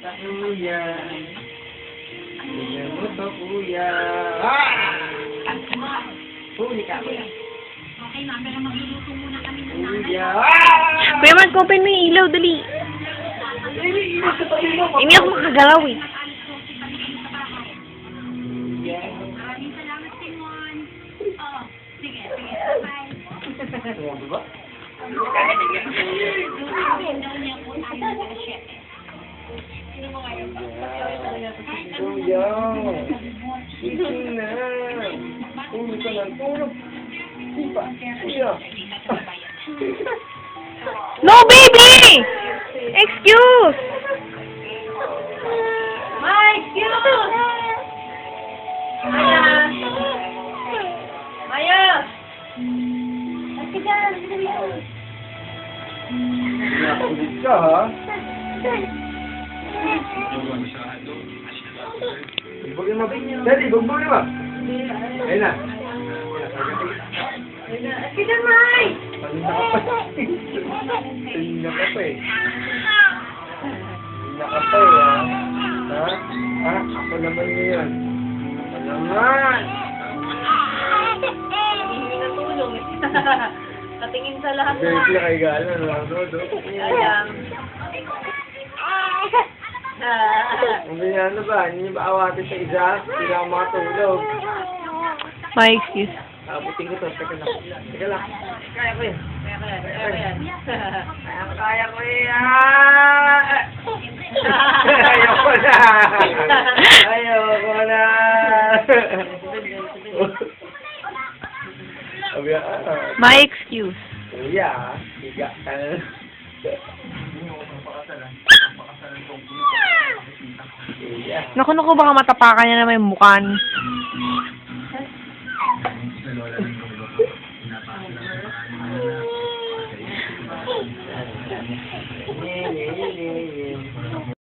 Kuya. Kuya mo to, kuya. Ah! Huli ka, kuya. Okay, ma'am, pero magluluto muna kami ng nanay. Kuya. Ah! Kuya Mark, open mo yung ilaw, dali. Hindi ako makagalaw eh. Mag-alis po si kami kayo sa bahay. Kuya. Maraming salamat, Simon. Oo, sige, bye. Ano ba? Lutuin daw niya po tayo ng alas 7. Sino mo ngayon? Kuya. Sige na. Tulog ka lang. Tulog. Sipa. Kuya. No, baby! Excuse! Mike, cute! Maya! Maya! Ulit ka, ha? Ibagay mo. Daddy, ibagay mo ba? Ayun na. Sige, Mike! Kanina ka pa. Kanina ka pa eh. Kanina ka pa eh, ha? Ha? Ha? Ako naman yun. Ako naman. Hindi na tulong. Katingin sa lahat Very sila kay Gala, nanonood, oh. Ayan. Hindi na ano ba? Hindi niyo ba awatin sa isa? Hindi ako makatulog. My excuse. Abutin ko to. Teka lang. Teka lang. Kaya ko yan. Kaya ko yan. Ayoko na. Ayoko na. Sabi ka, My excuse. kuya, higa ka na. Kuya. Naku, baka matapakan niya na may mukhan.